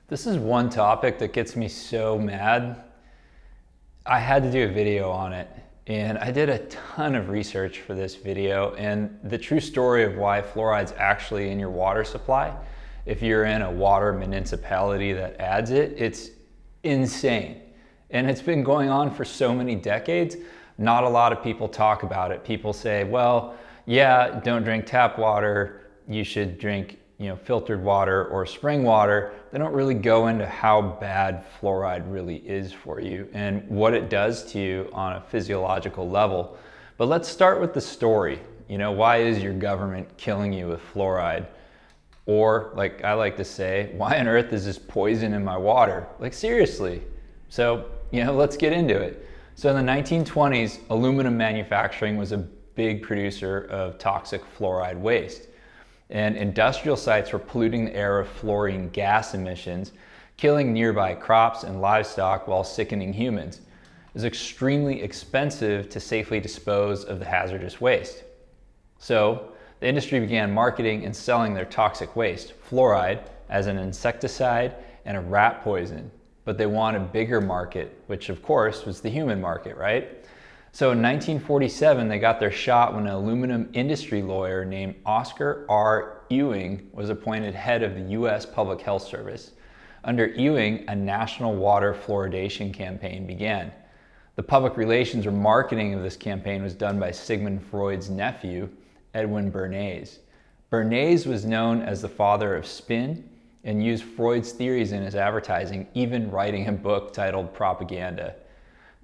This is one topic that gets me so mad. I had to do a video on it, and I did a ton of research for this video, and the true story of why fluoride's actually in your water supply, if you're in a water municipality that adds it, it's insane. And it's been going on for so many decades. Not a lot of people talk about it. People say, well, yeah, don't drink tap water. You should drink filtered water or spring water. They don't really go into how bad fluoride really is for you and what it does to you on a physiological level. But let's start with the story. Why is your government killing you with fluoride? Or, like I like to say, why on earth is this poison in my water? Like, seriously. So, let's get into it. So in the 1920s, aluminum manufacturing was a big producer of toxic fluoride waste. And industrial sites were polluting the air with fluorine gas emissions, killing nearby crops and livestock while sickening humans. It was extremely expensive to safely dispose of the hazardous waste. So the industry began marketing and selling their toxic waste, fluoride, as an insecticide and a rat poison. But they wanted a bigger market, which of course was the human market, right? So in 1947, they got their shot when an aluminum industry lawyer named Oscar R. Ewing was appointed head of the U.S. Public Health Service. Under Ewing, a national water fluoridation campaign began. The public relations or marketing of this campaign was done by Sigmund Freud's nephew, Edwin Bernays. Bernays was known as the father of spin and used Freud's theories in his advertising, even writing a book titled Propaganda.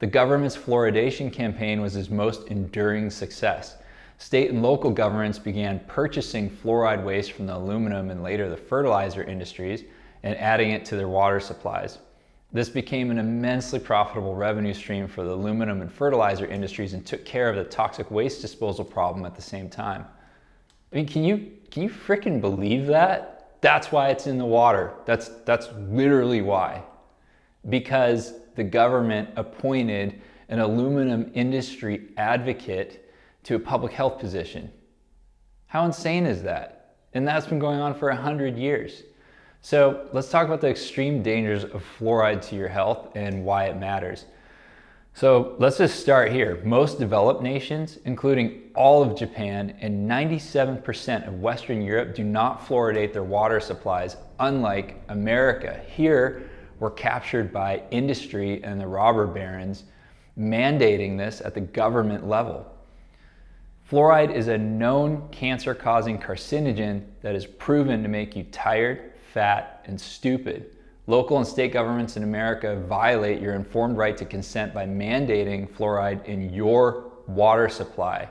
The government's fluoridation campaign was his most enduring success. State and local governments began purchasing fluoride waste from the aluminum and later the fertilizer industries and adding it to their water supplies. This became an immensely profitable revenue stream for the aluminum and fertilizer industries and took care of the toxic waste disposal problem at the same time. I mean, can you freaking believe that? That's why it's in the water. That's literally why. Because the government appointed an aluminum industry advocate to a public health position. How insane is that? And that's been going on for 100 years. So let's talk about the extreme dangers of fluoride to your health and why it matters. So let's just start here. Most developed nations, including all of Japan and 97% of Western Europe, do not fluoridate their water supplies, unlike America. Here, we're captured by industry and the robber barons mandating this at the government level. Fluoride is a known cancer-causing carcinogen that is proven to make you tired, fat, and stupid. Local and state governments in America violate your informed right to consent by mandating fluoride in your water supply.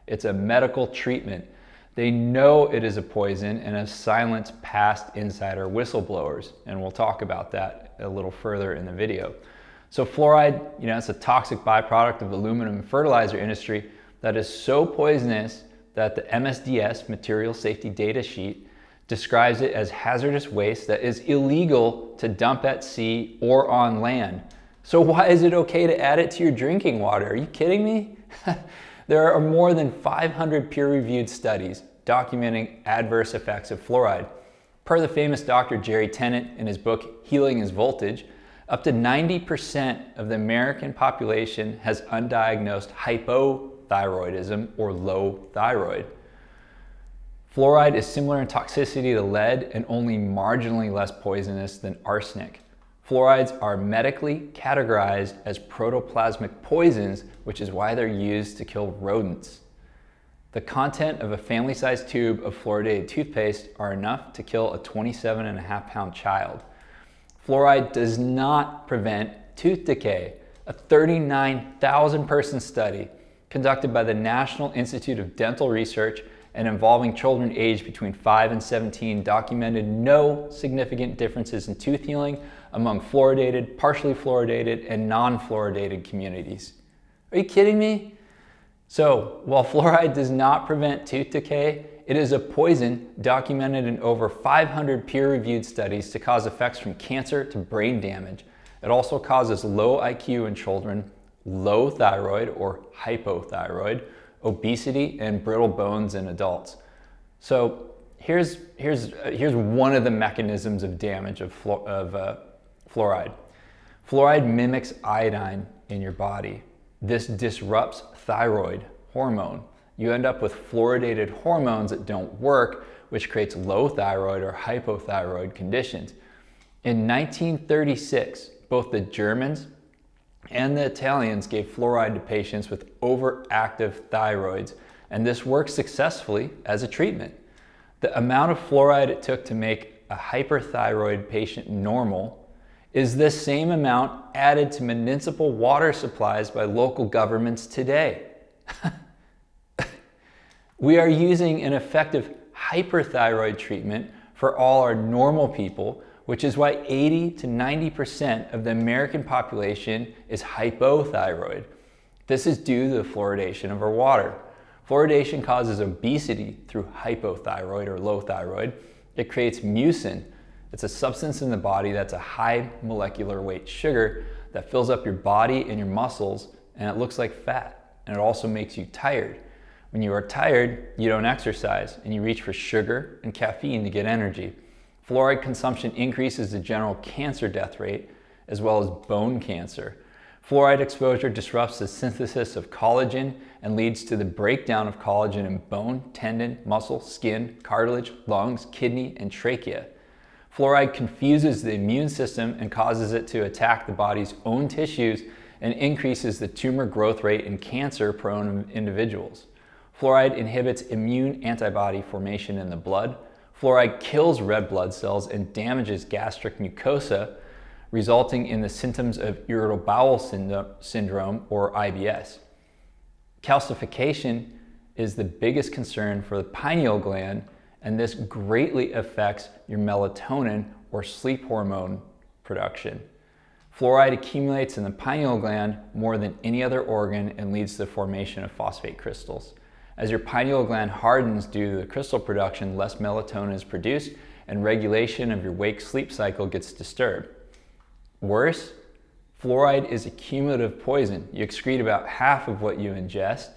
It's a medical treatment. They know it is a poison and have silenced past insider whistleblowers, and we'll talk about that a little further in the video. So fluoride, it's a toxic byproduct of the aluminum and fertilizer industry that is so poisonous that the MSDS, Material Safety Data Sheet, describes it as hazardous waste that is illegal to dump at sea or on land. So why is it okay to add it to your drinking water? Are you kidding me? There are more than 500 peer-reviewed studies documenting adverse effects of fluoride. Per the famous Dr. Jerry Tennant in his book, Healing is Voltage, up to 90% of the American population has undiagnosed hypothyroidism or low thyroid. Fluoride is similar in toxicity to lead and only marginally less poisonous than arsenic. Fluorides are medically categorized as protoplasmic poisons, which is why they're used to kill rodents. The content of a family-sized tube of fluoridated toothpaste are enough to kill a 27.5-pound child. Fluoride does not prevent tooth decay. A 39,000-person study conducted by the National Institute of Dental Research and involving children aged between 5 and 17 documented no significant differences in tooth healing among fluoridated, partially fluoridated, and non-fluoridated communities. Are you kidding me? So, while fluoride does not prevent tooth decay, it is a poison documented in over 500 peer-reviewed studies to cause effects from cancer to brain damage. It also causes low IQ in children, low thyroid or hypothyroid, obesity, and brittle bones in adults. So Here's one of the mechanisms of damage of fluoride. Fluoride mimics iodine in your body. This disrupts thyroid hormone. You end up with fluoridated hormones that don't work, which creates low thyroid or hypothyroid conditions. In 1936, both the Germans and the Italians gave fluoride to patients with overactive thyroids, and this worked successfully as a treatment. The amount of fluoride it took to make a hyperthyroid patient normal is the same amount added to municipal water supplies by local governments today. We are using an effective hyperthyroid treatment for all our normal people, which is why 80 to 90% of the American population is hypothyroid. This is due to the fluoridation of our water. Fluoridation causes obesity through hypothyroid or low thyroid. It creates mucin. It's a substance in the body that's a high molecular weight sugar that fills up your body and your muscles, and it looks like fat, and it also makes you tired. When you are tired, you don't exercise, and you reach for sugar and caffeine to get energy. Fluoride consumption increases the general cancer death rate, as well as bone cancer. Fluoride exposure disrupts the synthesis of collagen and leads to the breakdown of collagen in bone, tendon, muscle, skin, cartilage, lungs, kidney, and trachea. Fluoride confuses the immune system and causes it to attack the body's own tissues and increases the tumor growth rate in cancer-prone individuals. Fluoride inhibits immune antibody formation in the blood. Fluoride kills red blood cells and damages gastric mucosa, resulting in the symptoms of irritable bowel syndrome or IBS. Calcification is the biggest concern for the pineal gland, and this greatly affects your melatonin or sleep hormone production. Fluoride accumulates in the pineal gland more than any other organ and leads to the formation of phosphate crystals. As your pineal gland hardens due to the crystal production, less melatonin is produced and regulation of your wake-sleep cycle gets disturbed. Worse, fluoride is a cumulative poison. You excrete about half of what you ingest.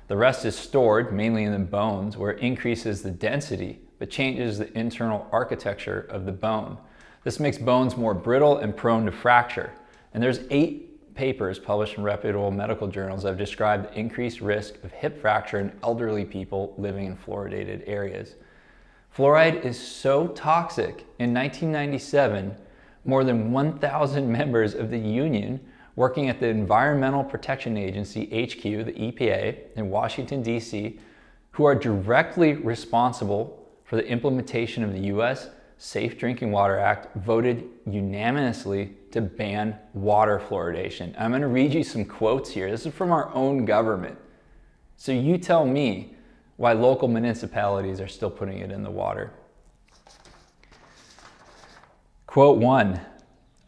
The rest is stored, mainly in the bones, where it increases the density, but changes the internal architecture of the bone. This makes bones more brittle and prone to fracture. And there's 8 papers published in reputable medical journals that have described the increased risk of hip fracture in elderly people living in fluoridated areas. Fluoride is so toxic, in 1997, more than 1,000 members of the union working at the Environmental Protection Agency, HQ, the EPA, in Washington, D.C., who are directly responsible for the implementation of the U.S. Safe Drinking Water Act, voted unanimously to ban water fluoridation. I'm going to read you some quotes here. This is from our own government. So you tell me why local municipalities are still putting it in the water. Quote 1,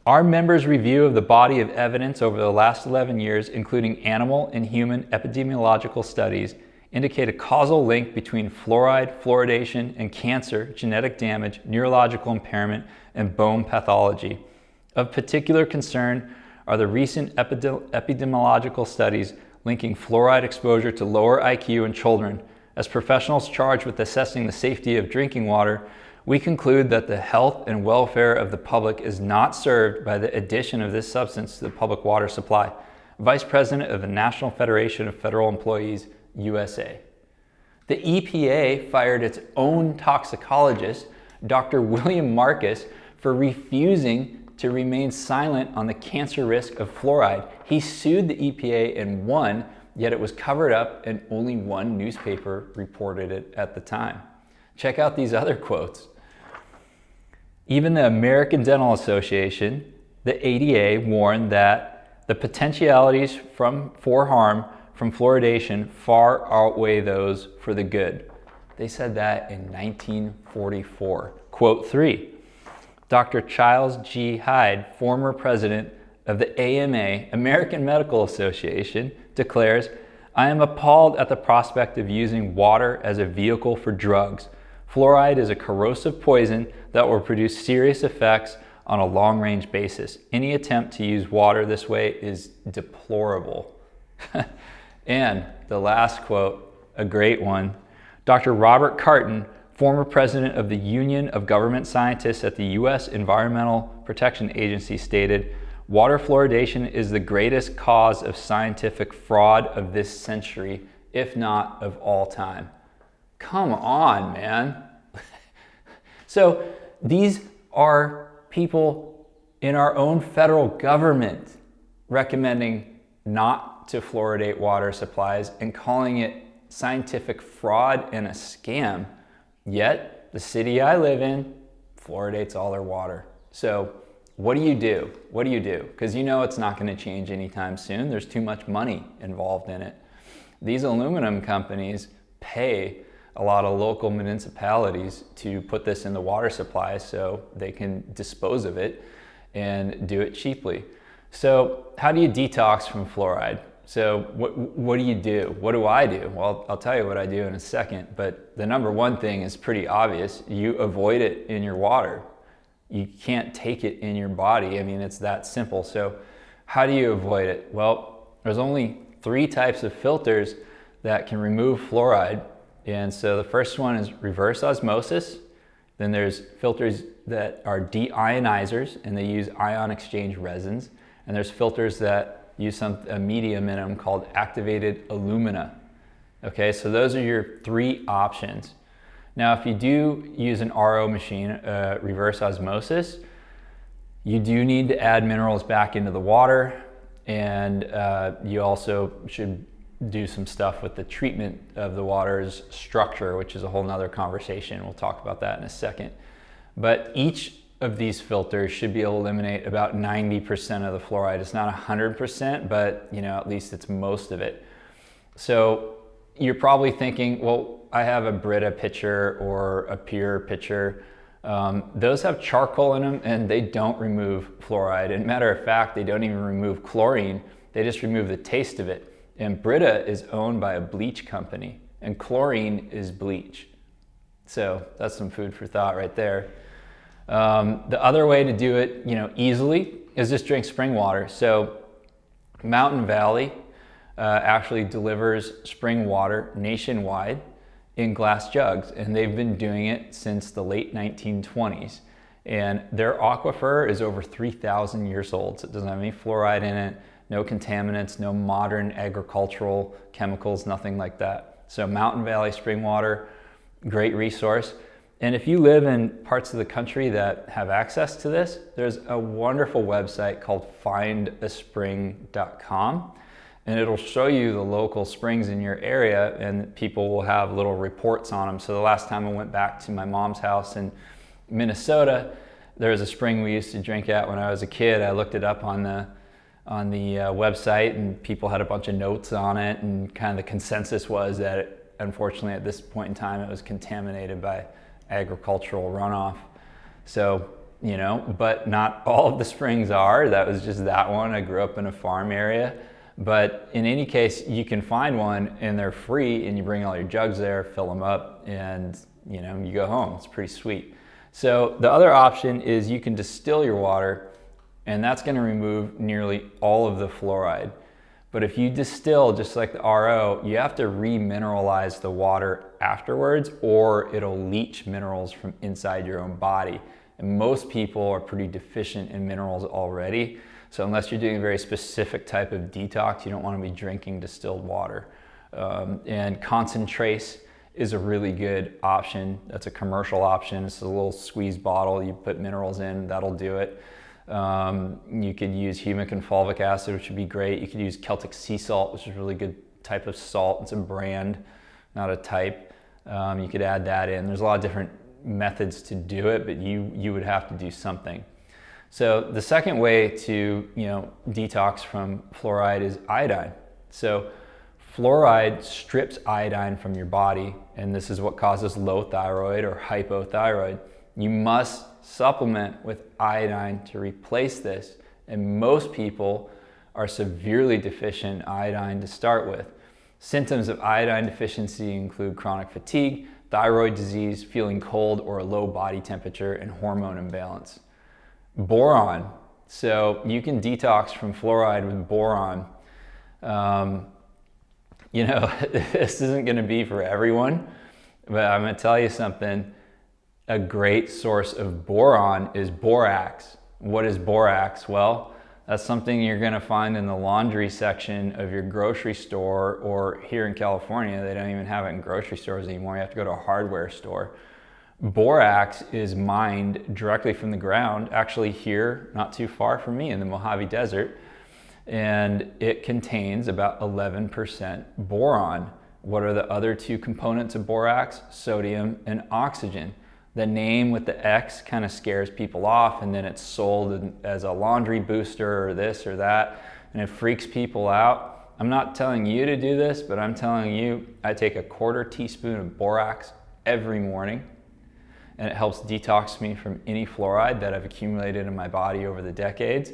our members' review of the body of evidence over the last 11 years, including animal and human epidemiological studies, indicate a causal link between fluoride, fluoridation, and cancer, genetic damage, neurological impairment, and bone pathology. Of particular concern are the recent epidemiological studies linking fluoride exposure to lower IQ in children. As professionals charged with assessing the safety of drinking water, we conclude that the health and welfare of the public is not served by the addition of this substance to the public water supply. Vice President of the National Federation of Federal Employees, USA. The EPA fired its own toxicologist, Dr. William Marcus, for refusing to remain silent on the cancer risk of fluoride. He sued the EPA and won, yet it was covered up and only one newspaper reported it at the time. Check out these other quotes. Even the American Dental Association, the ADA, warned that the potentialities for harm from fluoridation far outweigh those for the good. They said that in 1944. Quote 3, Dr. Charles G. Hyde, former president of the AMA, American Medical Association, declares, I am appalled at the prospect of using water as a vehicle for drugs. Fluoride is a corrosive poison that will produce serious effects on a long-range basis. Any attempt to use water this way is deplorable. And the last quote, a great one, Dr. Robert Carton, former president of the Union of Government Scientists at the U.S. Environmental Protection Agency, stated, "Water fluoridation is the greatest cause of scientific fraud of this century, if not of all time." Come on, man. So these are people in our own federal government recommending not to fluoridate water supplies and calling it scientific fraud and a scam. Yet the city I live in fluoridates all their water. So what do you do? What do you do? Because you know it's not going to change anytime soon. There's too much money involved in it. These aluminum companies pay a lot of local municipalities to put this in the water supply so they can dispose of it and do it cheaply. So how do you detox from fluoride? So what do you do? What do I do? Well, I'll tell you what I do in a second, but the number one thing is pretty obvious. You avoid it in your water. You can't take it in your body. I mean, it's that simple. So how do you avoid it? Well, there's only 3 types of filters that can remove fluoride. And so the first one is reverse osmosis. Then there's filters that are deionizers, and they use ion exchange resins. And there's filters that use a medium in them called activated alumina. Okay, so those are your 3 options. Now, if you do use an RO machine, reverse osmosis, you do need to add minerals back into the water, and you also should do some stuff with the treatment of the water's structure, which is a whole nother conversation. We'll talk about that in a second. But each of these filters should be able to eliminate about 90% of the fluoride. It's not 100%, but at least it's most of it. So you're probably thinking, well, I have a Brita pitcher or a Pure pitcher. Those have charcoal in them and they don't remove fluoride. And matter of fact, they don't even remove chlorine. They just remove the taste of it. And Brita is owned by a bleach company, and chlorine is bleach. So that's some food for thought right there. The other way to do it, easily is just drink spring water. So Mountain Valley actually delivers spring water nationwide in glass jugs, and they've been doing it since the late 1920s. And their aquifer is over 3,000 years old, so it doesn't have any fluoride in it, no contaminants, no modern agricultural chemicals, nothing like that. So Mountain Valley spring water, great resource. And if you live in parts of the country that have access to this, there's a wonderful website called findaspring.com, and it'll show you the local springs in your area, and people will have little reports on them. So the last time I went back to my mom's house in Minnesota, there was a spring we used to drink at when I was a kid. I looked it up on the website, and people had a bunch of notes on it, and kind of the consensus was that unfortunately at this point in time it was contaminated by agricultural runoff. So, but not all of the springs are. That was just that one. I grew up in a farm area. But in any case, you can find one and they're free, and you bring all your jugs there, fill them up, and you go home. It's pretty sweet. So the other option is you can distill your water, and that's going to remove nearly all of the fluoride. But if you distill just like the RO, you have to remineralize the water afterwards, or it'll leach minerals from inside your own body. And most people are pretty deficient in minerals already. So unless you're doing a very specific type of detox, you don't want to be drinking distilled water. And Concentrace is a really good option. That's a commercial option. It's a little squeeze bottle. You put minerals in, that'll do it. You could use humic and fulvic acid, which would be great. You could use Celtic sea salt, which is a really good type of salt. It's a brand, not a type. You could add that in. There's a lot of different methods to do it, but you would have to do something. So the second way to detox from fluoride is iodine. So fluoride strips iodine from your body, and this is what causes low thyroid or hypothyroid. You must supplement with iodine to replace this, and most people are severely deficient in iodine to start with. Symptoms of iodine deficiency include chronic fatigue, thyroid disease, feeling cold or a low body temperature, and hormone imbalance. Boron. So you can detox from fluoride with boron. This isn't going to be for everyone, But I'm gonna tell you something, a great source of boron is borax. What is borax? Well, that's something you're gonna find in the laundry section of your grocery store, or here in California, they don't even have it in grocery stores anymore. You have to go to a hardware store. Borax is mined directly from the ground, actually here, not too far from me in the Mojave Desert, and it contains about 11% boron. What are the other two components of borax? Sodium and oxygen. The name with the X kind of scares people off, and then it's sold as a laundry booster or this or that, and it freaks people out. I'm not telling you to do this, but I'm telling you, I take a 1/4 teaspoon of borax every morning, and it helps detox me from any fluoride that I've accumulated in my body over the decades.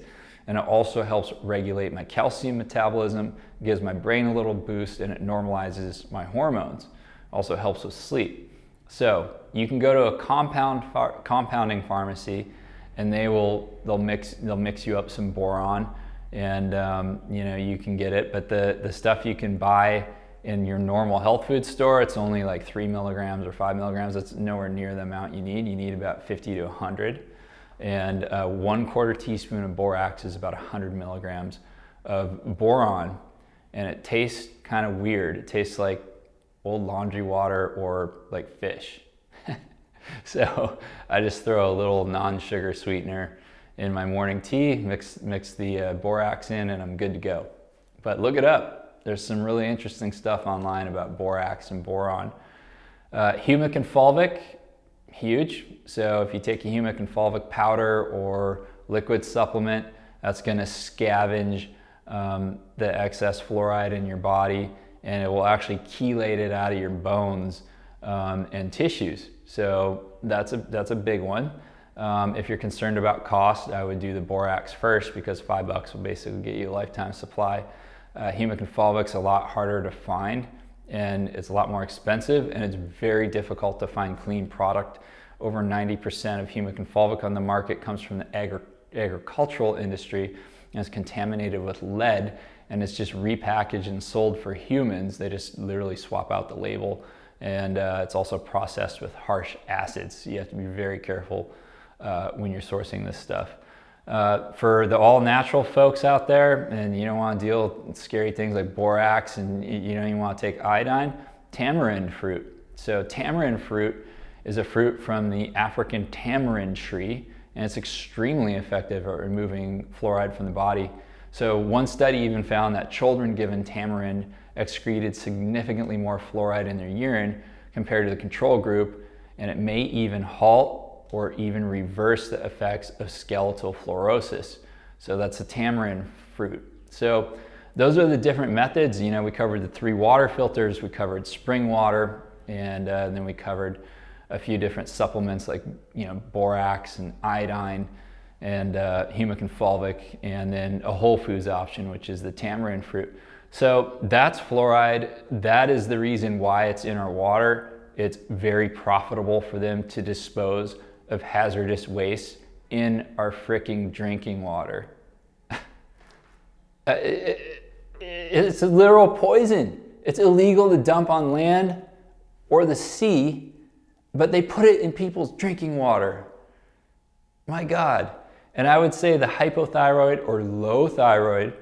And it also helps regulate my calcium metabolism, gives my brain a little boost, and it normalizes my hormones. Also helps with sleep. So you can go to a compounding pharmacy, and they'll mix you up some boron, and you can get it. But the stuff you can buy in your normal health food store, it's only like 3 milligrams or 5 milligrams. That's nowhere near the amount you need. You need about 50 to 100. And 1/4 teaspoon of borax is about 100 milligrams of boron. And it tastes kind of weird. It tastes like old laundry water or like fish. So I just throw a little non-sugar sweetener in my morning tea, mix the borax in, and I'm good to go. But look it up. There's some really interesting stuff online about borax and boron. Humic and fulvic, huge. So if you take a humic and fulvic powder or liquid supplement, that's going to scavenge the excess fluoride in your body, and it will actually chelate it out of your bones and tissues. So that's a big one. If you're concerned about cost, I would do the borax first, because $5 will basically get you a lifetime supply. Humic and fulvic's a lot harder to find, and it's a lot more expensive, and it's very difficult to find clean product. Over 90% of humic and fulvic on the market comes from the agricultural industry, and it's contaminated with lead, and it's just repackaged and sold for humans. They just literally swap out the label, and it's also processed with harsh acids. So you have to be very careful when you're sourcing this stuff. For the all-natural folks out there, and you don't want to deal with scary things like borax, and you don't even want to take iodine, tamarind fruit. So tamarind fruit is a fruit from the African tamarind tree, and it's extremely effective at removing fluoride from the body. So one study even found that children given tamarind excreted significantly more fluoride in their urine compared to the control group, and it may even halt or even reverse the effects of skeletal fluorosis. So that's the tamarind fruit. So those are the different methods. We covered the 3 water filters, we covered spring water, and then we covered a few different supplements like borax and iodine and humic and fulvic, and then a whole foods option, which is the tamarind fruit. So that's fluoride. That is the reason why it's in our water. It's very profitable for them to dispose of hazardous waste in our freaking drinking water. It's a literal poison. It's illegal to dump on land or the sea, but they put it in people's drinking water. My God. And I would say the hypothyroid or low thyroid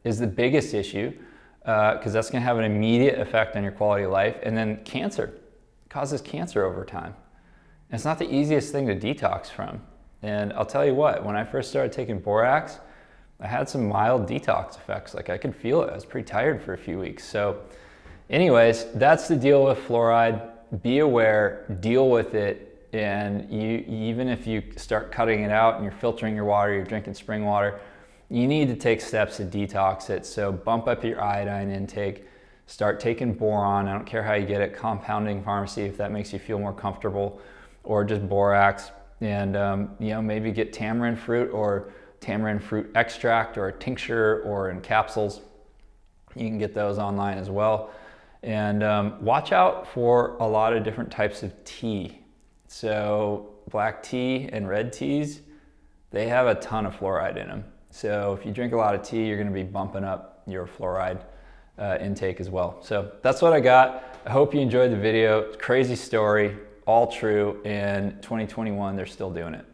is the biggest issue, because that's going to have an immediate effect on your quality of life. And then cancer. It causes cancer over time. And it's not the easiest thing to detox from. And I'll tell you what, when I first started taking borax, I had some mild detox effects. Like, I could feel it. I was pretty tired for a few weeks. So anyways, that's the deal with fluoride. Be aware, deal with it, and even if you start cutting it out and you're filtering your water, you're drinking spring water, you need to take steps to detox it. So bump up your iodine intake, start taking boron. I don't care how you get it, compounding pharmacy if that makes you feel more comfortable, or just borax, and maybe get tamarind fruit or tamarind fruit extract or a tincture or in capsules. You can get those online as well. And watch out for a lot of different types of tea. So black tea and red teas, they have a ton of fluoride in them. So if you drink a lot of tea, you're going to be bumping up your fluoride intake as well. So that's what I got. I hope you enjoyed the video. Crazy story, all true. In 2021, they're still doing it.